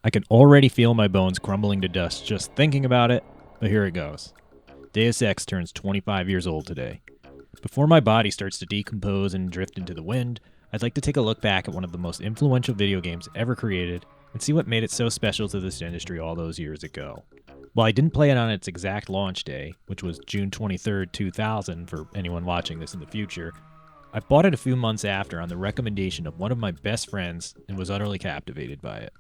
I can already feel my bones crumbling to dust just thinking about it, but here it goes. Deus Ex turns 25 years old today. Before my body starts to decompose and drift into the wind, I'd like to take a look back at one of the most influential video games ever created and see what made it so special to this industry all those years ago. While I didn't play it on its exact launch day, which was June 23rd, 2000 for anyone watching this in the future, I bought it a few months after on the recommendation of one of my best friends and was utterly captivated by it.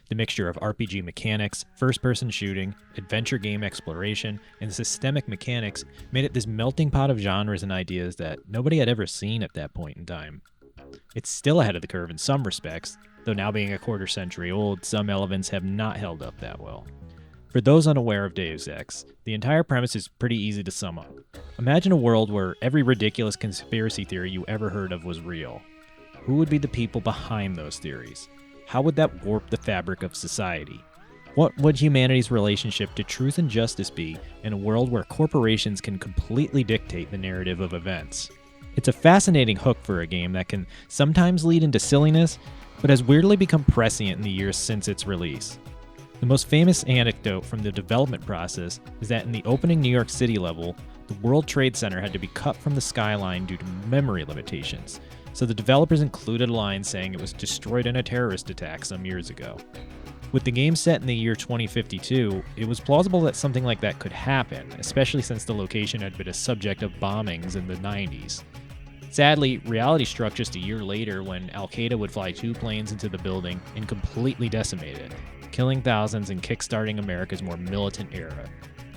The mixture of RPG mechanics, first-person shooting, adventure game exploration, and systemic mechanics made it this melting pot of genres and ideas that nobody had ever seen at that point in time. It's still ahead of the curve in some respects, though now being a quarter century old, some elements have not held up that well. For those unaware of Deus Ex, the entire premise is pretty easy to sum up. Imagine a world where every ridiculous conspiracy theory you ever heard of was real. Who would be the people behind those theories? How would that warp the fabric of society? What would humanity's relationship to truth and justice be in a world where corporations can completely dictate the narrative of events? It's a fascinating hook for a game that can sometimes lead into silliness, but has weirdly become prescient in the years since its release. The most famous anecdote from the development process is that in the opening New York City level, the World Trade Center had to be cut from the skyline due to memory limitations, so the developers included a line saying it was destroyed in a terrorist attack some years ago. With the game set in the year 2052, it was plausible that something like that could happen, especially since the location had been a subject of bombings in the 90s. Sadly, reality struck just a year later when Al-Qaeda would fly 2 planes into the building and completely decimate it, killing thousands and kickstarting America's more militant era.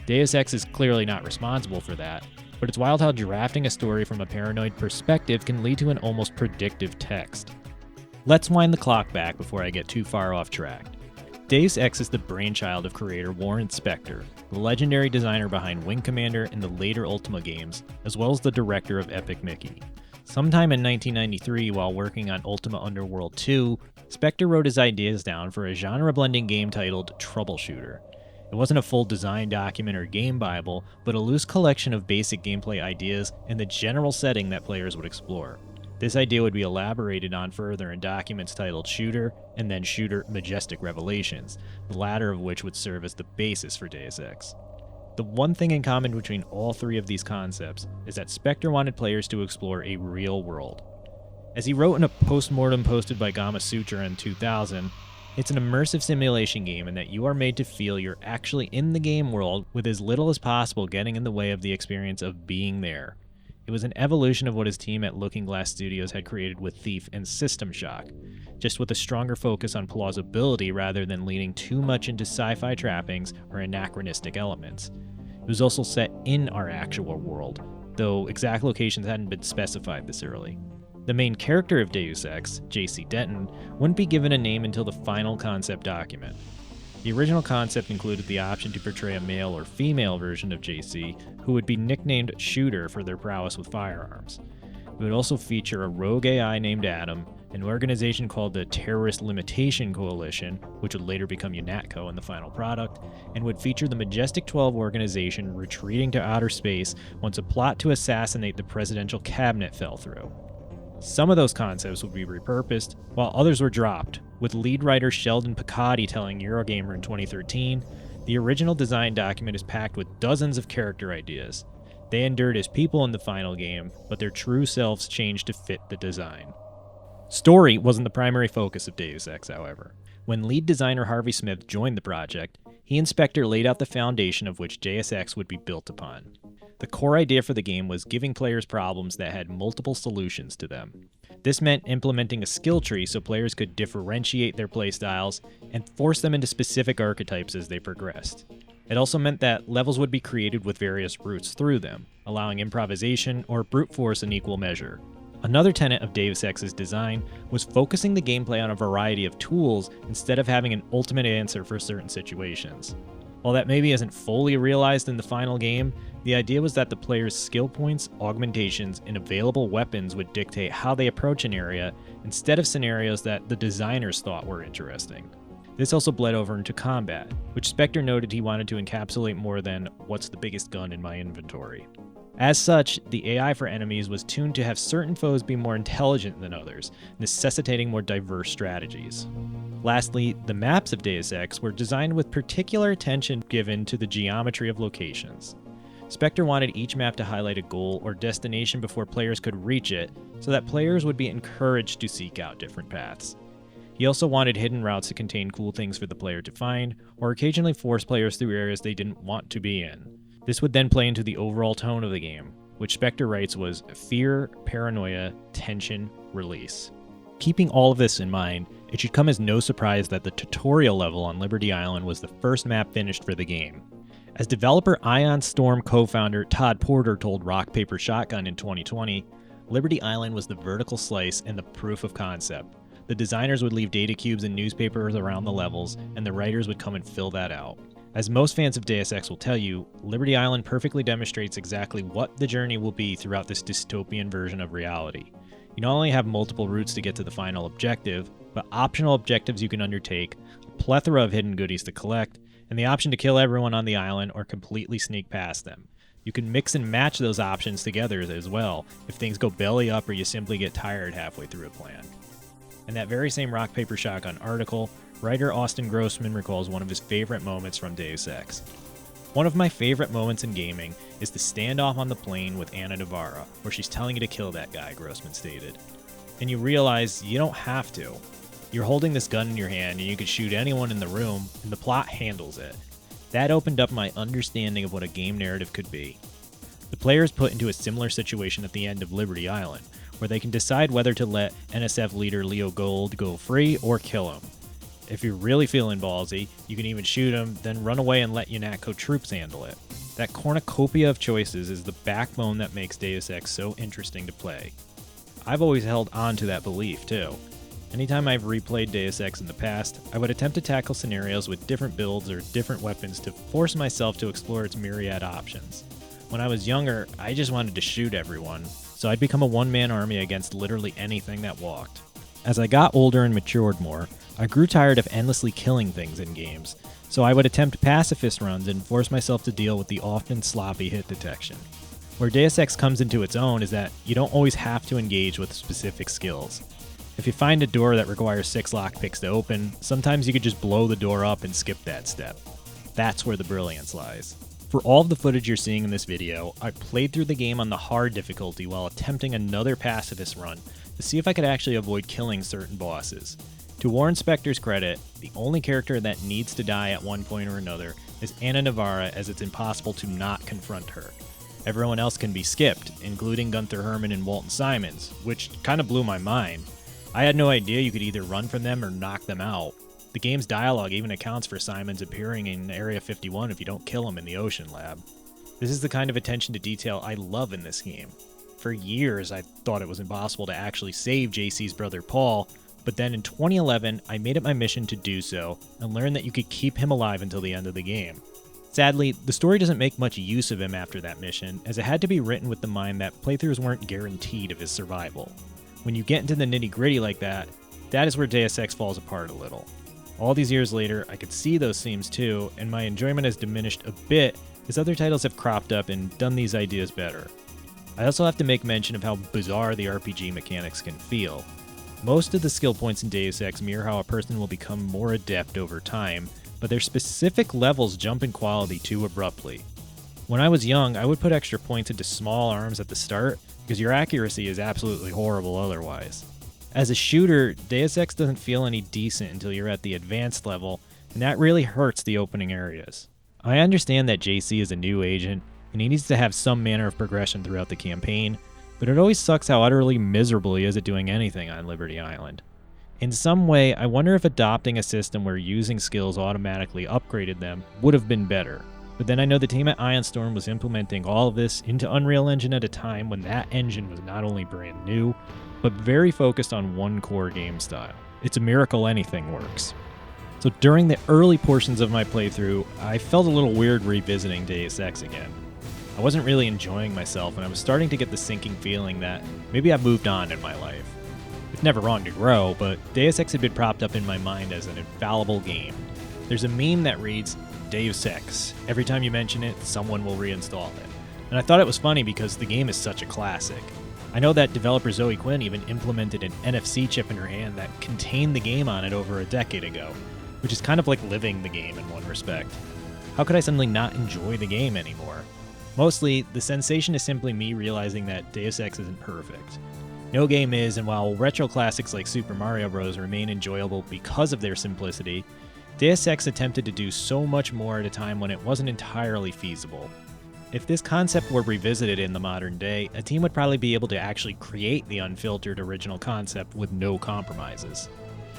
Deus Ex is clearly not responsible for that, but it's wild how drafting a story from a paranoid perspective can lead to an almost predictive text. Let's wind the clock back before I get too far off track. Deus Ex is the brainchild of creator Warren Spector, the legendary designer behind Wing Commander and the later Ultima games, as well as the director of Epic Mickey. Sometime in 1993, while working on Ultima Underworld 2, Spector wrote his ideas down for a genre-blending game titled Troubleshooter. It wasn't a full design document or game bible, but a loose collection of basic gameplay ideas and the general setting that players would explore. This idea would be elaborated on further in documents titled Shooter and then Shooter Majestic Revelations, the latter of which would serve as the basis for Deus Ex. The one thing in common between all 3 of these concepts is that Spector wanted players to explore a real world. As he wrote in a postmortem posted by Gama Sutra in 2000, it's an immersive simulation game in that you are made to feel you're actually in the game world with as little as possible getting in the way of the experience of being there. It was an evolution of what his team at Looking Glass Studios had created with Thief and System Shock, just with a stronger focus on plausibility rather than leaning too much into sci-fi trappings or anachronistic elements. It was also set in our actual world, though exact locations hadn't been specified this early. The main character of Deus Ex, JC Denton, wouldn't be given a name until the final concept document. The original concept included the option to portray a male or female version of JC, who would be nicknamed Shooter for their prowess with firearms. It would also feature a rogue AI named Adam, an organization called the Terrorist Limitation Coalition, which would later become UNATCO in the final product, and would feature the Majestic 12 organization retreating to outer space once a plot to assassinate the presidential cabinet fell through. Some of those concepts would be repurposed, while others were dropped, with lead writer Sheldon Picotti telling Eurogamer in 2013, "The original design document is packed with dozens of character ideas. They endured as people in the final game, but their true selves changed to fit the design." Story wasn't the primary focus of Deus Ex, however. When lead designer Harvey Smith joined the project, he and Spector laid out the foundation of which Deus Ex would be built upon. The core idea for the game was giving players problems that had multiple solutions to them. This meant implementing a skill tree so players could differentiate their playstyles and force them into specific archetypes as they progressed. It also meant that levels would be created with various routes through them, allowing improvisation or brute force in equal measure. Another tenet of Deus Ex's design was focusing the gameplay on a variety of tools instead of having an ultimate answer for certain situations. While that maybe isn't fully realized in the final game, the idea was that the player's skill points, augmentations, and available weapons would dictate how they approach an area instead of scenarios that the designers thought were interesting. This also bled over into combat, which Spector noted he wanted to encapsulate more than "what's the biggest gun in my inventory." As such, the AI for enemies was tuned to have certain foes be more intelligent than others, necessitating more diverse strategies. Lastly, the maps of Deus Ex were designed with particular attention given to the geometry of locations. Spectre wanted each map to highlight a goal or destination before players could reach it, so that players would be encouraged to seek out different paths. He also wanted hidden routes to contain cool things for the player to find, or occasionally force players through areas they didn't want to be in. This would then play into the overall tone of the game, which Spectre writes was fear, paranoia, tension, release. Keeping all of this in mind, it should come as no surprise that the tutorial level on Liberty Island was the first map finished for the game. As developer Ion Storm co-founder Todd Porter told Rock Paper Shotgun in 2020, Liberty Island was the vertical slice and the proof of concept. The designers would leave data cubes and newspapers around the levels, and the writers would come and fill that out. As most fans of Deus Ex will tell you, Liberty Island perfectly demonstrates exactly what the journey will be throughout this dystopian version of reality. You not only have multiple routes to get to the final objective, but optional objectives you can undertake, a plethora of hidden goodies to collect, and the option to kill everyone on the island or completely sneak past them. You can mix and match those options together as well, if things go belly up or you simply get tired halfway through a plan. In that very same Rock Paper Shotgun article, writer Austin Grossman recalls one of his favorite moments from Deus Ex. One of my favorite moments in gaming is the standoff on the plane with Ana Navarra, where she's telling you to kill that guy, Grossman stated. And you realize you don't have to. You're holding this gun in your hand and you can shoot anyone in the room, and the plot handles it. That opened up my understanding of what a game narrative could be. The player is put into a similar situation at the end of Liberty Island, where they can decide whether to let NSF leader Leo Gold go free or kill him. If you're really feeling ballsy, you can even shoot him, then run away and let UNATCO troops handle it. That cornucopia of choices is the backbone that makes Deus Ex so interesting to play. I've always held on to that belief, too. Anytime I've replayed Deus Ex in the past, I would attempt to tackle scenarios with different builds or different weapons to force myself to explore its myriad options. When I was younger, I just wanted to shoot everyone, so I'd become a one-man army against literally anything that walked. As I got older and matured more, I grew tired of endlessly killing things in games, so I would attempt pacifist runs and force myself to deal with the often sloppy hit detection. Where Deus Ex comes into its own is that you don't always have to engage with specific skills. If you find a door that requires 6 lockpicks to open, sometimes you could just blow the door up and skip that step. That's where the brilliance lies. For all of the footage you're seeing in this video, I played through the game on the hard difficulty while attempting another pacifist run to see if I could actually avoid killing certain bosses. To Warren Spector's credit, the only character that needs to die at one point or another is Ana Navarra, as it's impossible to not confront her. Everyone else can be skipped, including Gunther Herman and Walton Simons, which kind of blew my mind. I had no idea you could either run from them or knock them out. The game's dialogue even accounts for Simons appearing in Area 51 if you don't kill him in the Ocean Lab. This is the kind of attention to detail I love in this game. For years, I thought it was impossible to actually save JC's brother Paul, but then in 2011, I made it my mission to do so, and learned that you could keep him alive until the end of the game. Sadly, the story doesn't make much use of him after that mission, as it had to be written with the mind that playthroughs weren't guaranteed of his survival. When you get into the nitty-gritty like that, that is where Deus Ex falls apart a little. All these years later, I could see those themes too, and my enjoyment has diminished a bit as other titles have cropped up and done these ideas better. I also have to make mention of how bizarre the RPG mechanics can feel. Most of the skill points in Deus Ex mirror how a person will become more adept over time, but their specific levels jump in quality too abruptly. When I was young, I would put extra points into small arms at the start, because your accuracy is absolutely horrible otherwise. As a shooter, Deus Ex doesn't feel any decent until you're at the advanced level, and that really hurts the opening areas. I understand that JC is a new agent, and he needs to have some manner of progression throughout the campaign, but it always sucks how utterly miserable he is at doing anything on Liberty Island. In some way, I wonder if adopting a system where using skills automatically upgraded them would have been better. But then I know the team at Ion Storm was implementing all of this into Unreal Engine at a time when that engine was not only brand new, but very focused on one core game style. It's a miracle anything works. So during the early portions of my playthrough, I felt a little weird revisiting Deus Ex again. I wasn't really enjoying myself, and I was starting to get the sinking feeling that maybe I've moved on in my life. It's never wrong to grow, but Deus Ex had been propped up in my mind as an infallible game. There's a meme that reads, Deus Ex. Every time you mention it, someone will reinstall it. And I thought it was funny because the game is such a classic. I know that developer Zoe Quinn even implemented an NFC chip in her hand that contained the game on it over a decade ago, which is kind of like living the game in one respect. How could I suddenly not enjoy the game anymore? Mostly, the sensation is simply me realizing that Deus Ex isn't perfect. No game is, and while retro classics like Super Mario Bros. Remain enjoyable because of their simplicity, Deus Ex attempted to do so much more at a time when it wasn't entirely feasible. If this concept were revisited in the modern day, a team would probably be able to actually create the unfiltered original concept with no compromises.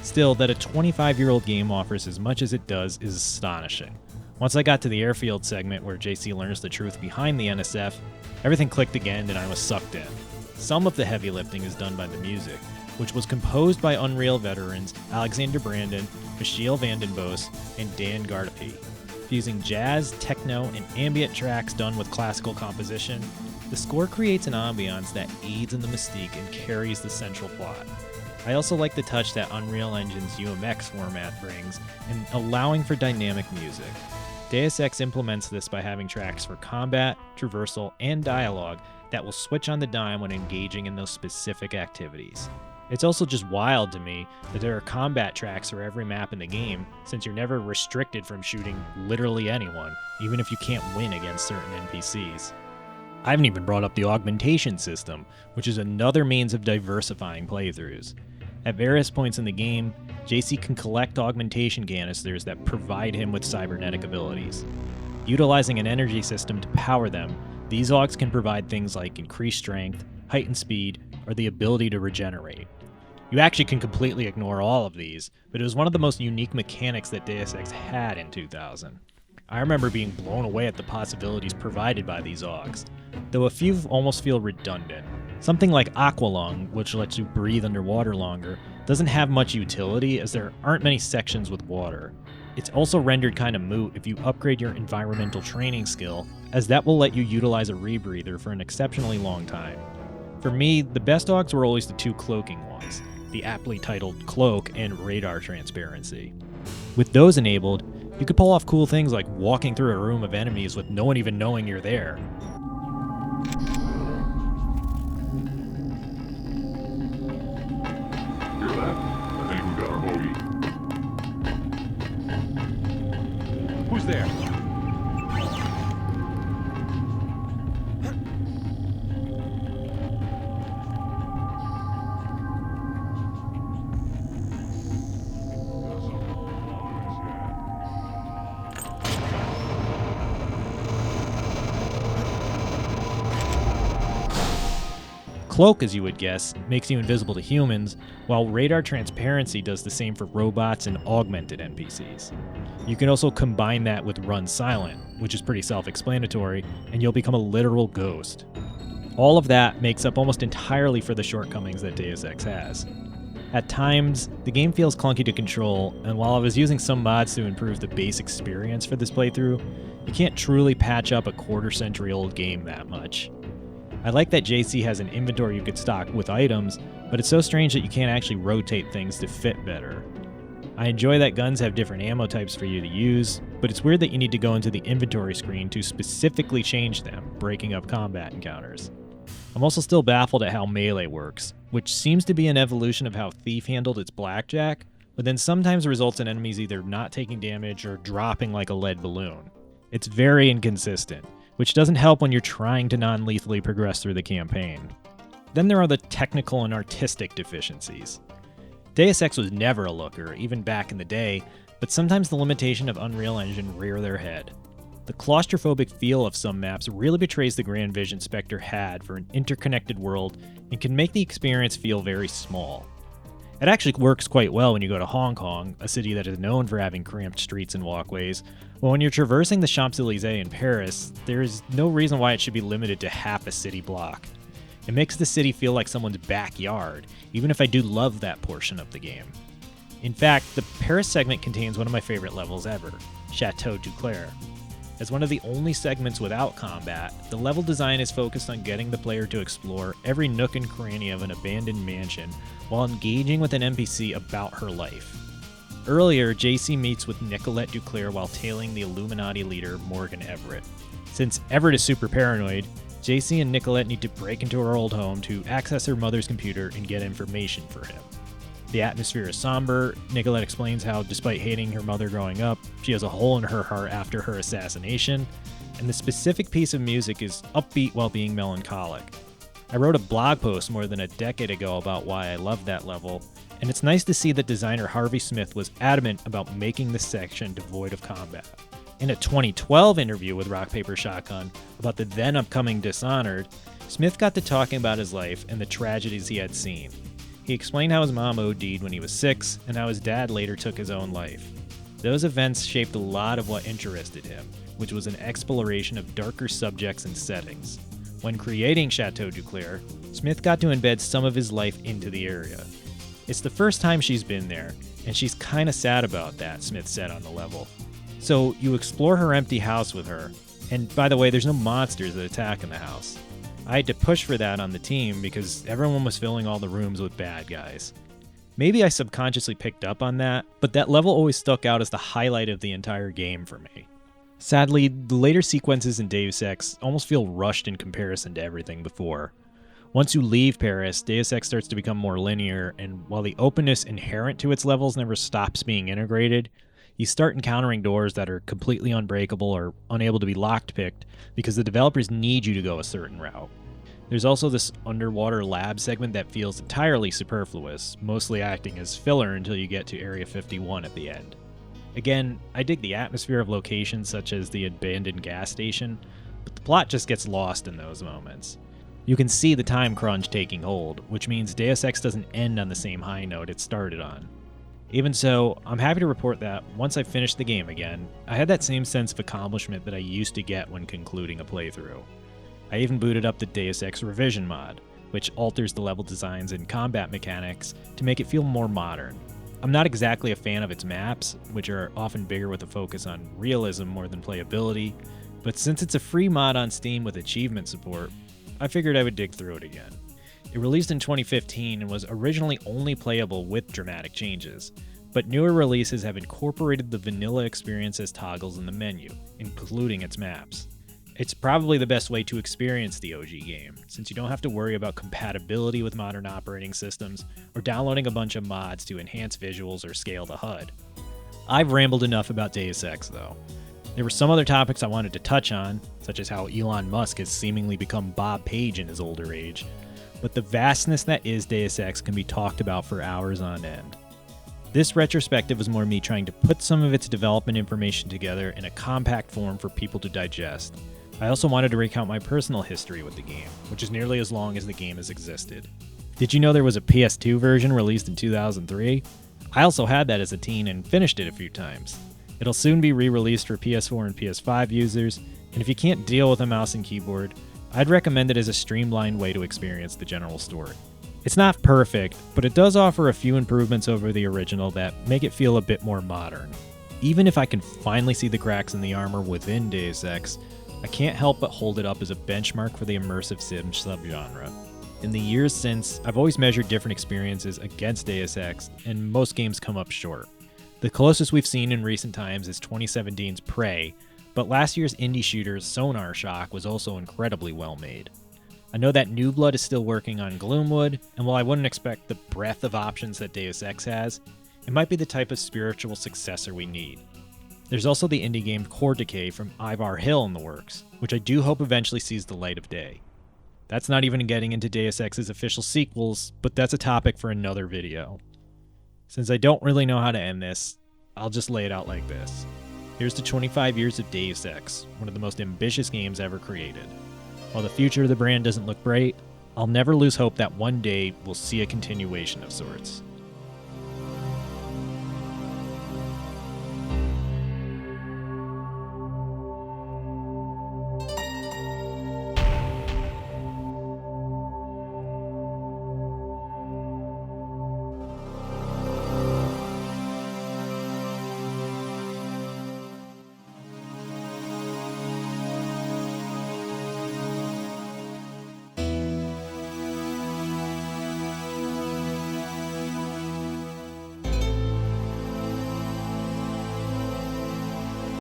Still, that a 25-year-old game offers as much as it does is astonishing. Once I got to the airfield segment where JC learns the truth behind the NSF, everything clicked again and I was sucked in. Some of the heavy lifting is done by the music, which was composed by Unreal veterans Alexander Brandon, Michiel van den Bosch, and Dan Gardapi. Fusing jazz, techno, and ambient tracks done with classical composition, the score creates an ambiance that aids in the mystique and carries the central plot. I also like the touch that Unreal Engine's UMX format brings in allowing for dynamic music. Deus Ex implements this by having tracks for combat, traversal, and dialogue that will switch on the dime when engaging in those specific activities. It's also just wild to me that there are combat tracks for every map in the game, since you're never restricted from shooting literally anyone, even if you can't win against certain NPCs. I haven't even brought up the augmentation system, which is another means of diversifying playthroughs. At various points in the game, JC can collect augmentation canisters that provide him with cybernetic abilities. Utilizing an energy system to power them, these augs can provide things like increased strength, heightened speed, or the ability to regenerate. You actually can completely ignore all of these, but it was one of the most unique mechanics that Deus Ex had in 2000. I remember being blown away at the possibilities provided by these augs, though a few almost feel redundant. Something like Aqualung, which lets you breathe underwater longer, doesn't have much utility as there aren't many sections with water. It's also rendered kind of moot if you upgrade your environmental training skill, as that will let you utilize a rebreather for an exceptionally long time. For me, the best augs were always the two cloaking ones, the aptly titled Cloak and Radar Transparency. With those enabled, you could pull off cool things like walking through a room of enemies with no one even knowing you're there. Hear that? I think we got our bogey. Who's there? Cloak, as you would guess, makes you invisible to humans, while Radar Transparency does the same for robots and augmented NPCs. You can also combine that with Run Silent, which is pretty self-explanatory, and you'll become a literal ghost. All of that makes up almost entirely for the shortcomings that Deus Ex has. At times, the game feels clunky to control, and while I was using some mods to improve the base experience for this playthrough, you can't truly patch up a quarter-century-old game that much. I like that JC has an inventory you could stock with items, but it's so strange that you can't actually rotate things to fit better. I enjoy that guns have different ammo types for you to use, but it's weird that you need to go into the inventory screen to specifically change them, breaking up combat encounters. I'm also still baffled at how melee works, which seems to be an evolution of how Thief handled its blackjack, but then sometimes results in enemies either not taking damage or dropping like a lead balloon. It's very inconsistent, which doesn't help when you're trying to non-lethally progress through the campaign. Then there are the technical and artistic deficiencies. Deus Ex was never a looker, even back in the day, but sometimes the limitation of Unreal Engine rear their head. The claustrophobic feel of some maps really betrays the grand vision Spectre had for an interconnected world and can make the experience feel very small. It actually works quite well when you go to Hong Kong, a city that is known for having cramped streets and walkways, but when you're traversing the Champs-Élysées in Paris, there is no reason why it should be limited to half a city block. It makes the city feel like someone's backyard, even if I do love that portion of the game. In fact, the Paris segment contains one of my favorite levels ever, Chateau Duclair. As one of the only segments without combat, the level design is focused on getting the player to explore every nook and cranny of an abandoned mansion while engaging with an NPC about her life. Earlier, JC meets with Nicolette Duclair while tailing the Illuminati leader Morgan Everett. Since Everett is super paranoid, JC and Nicolette need to break into her old home to access her mother's computer and get information for him. The atmosphere is somber. Nicolette explains how, despite hating her mother growing up, she has a hole in her heart after her assassination, and the specific piece of music is upbeat while being melancholic. I wrote a blog post more than a decade ago about why I loved that level, and it's nice to see that designer Harvey Smith was adamant about making this section devoid of combat. In a 2012 interview with Rock Paper Shotgun about the then upcoming Dishonored, Smith got to talking about his life and the tragedies he had seen. He explained how his mom OD'd when he was 6 and how his dad later took his own life. Those events shaped a lot of what interested him, which was an exploration of darker subjects and settings. When creating Chateau Duclair, Smith got to embed some of his life into the area. It's the first time she's been there, and she's kinda sad about that, Smith said on the level. So you explore her empty house with her, and by the way, there's no monsters that attack in the house. I had to push for that on the team because everyone was filling all the rooms with bad guys. Maybe I subconsciously picked up on that, but that level always stuck out as the highlight of the entire game for me. Sadly, the later sequences in Deus Ex almost feel rushed in comparison to everything before. Once you leave Paris, Deus Ex starts to become more linear, and while the openness inherent to its levels never stops being integrated, you start encountering doors that are completely unbreakable or unable to be locked-picked because the developers need you to go a certain route. There's also this underwater lab segment that feels entirely superfluous, mostly acting as filler until you get to Area 51 at the end. Again, I dig the atmosphere of locations such as the abandoned gas station, but the plot just gets lost in those moments. You can see the time crunch taking hold, which means Deus Ex doesn't end on the same high note it started on. Even so, I'm happy to report that once I finished the game again, I had that same sense of accomplishment that I used to get when concluding a playthrough. I even booted up the Deus Ex Revision mod, which alters the level designs and combat mechanics to make it feel more modern. I'm not exactly a fan of its maps, which are often bigger with a focus on realism more than playability, but since it's a free mod on Steam with achievement support, I figured I would dig through it again. It released in 2015 and was originally only playable with dramatic changes, but newer releases have incorporated the vanilla experience as toggles in the menu, including its maps. It's probably the best way to experience the OG game, since you don't have to worry about compatibility with modern operating systems or downloading a bunch of mods to enhance visuals or scale the HUD. I've rambled enough about Deus Ex, though. There were some other topics I wanted to touch on, such as how Elon Musk has seemingly become Bob Page in his older age, but the vastness that is Deus Ex can be talked about for hours on end. This retrospective was more me trying to put some of its development information together in a compact form for people to digest. I also wanted to recount my personal history with the game, which is nearly as long as the game has existed. Did you know there was a PS2 version released in 2003? I also had that as a teen and finished it a few times. It'll soon be re-released for PS4 and PS5 users, and if you can't deal with a mouse and keyboard, I'd recommend it as a streamlined way to experience the general story. It's not perfect, but it does offer a few improvements over the original that make it feel a bit more modern. Even if I can finally see the cracks in the armor within Deus Ex, I can't help but hold it up as a benchmark for the immersive sim subgenre. In the years since, I've always measured different experiences against Deus Ex, and most games come up short. The closest we've seen in recent times is 2017's Prey, but last year's indie shooter Sonar Shock was also incredibly well made. I know that New Blood is still working on Gloomwood, and while I wouldn't expect the breadth of options that Deus Ex has, it might be the type of spiritual successor we need. There's also the indie game Core Decay from Ivar Hill in the works, which I do hope eventually sees the light of day. That's not even getting into Deus Ex's official sequels, but that's a topic for another video. Since I don't really know how to end this, I'll just lay it out like this. Here's to 25 years of Deus Ex, one of the most ambitious games ever created. While the future of the brand doesn't look bright, I'll never lose hope that one day we'll see a continuation of sorts.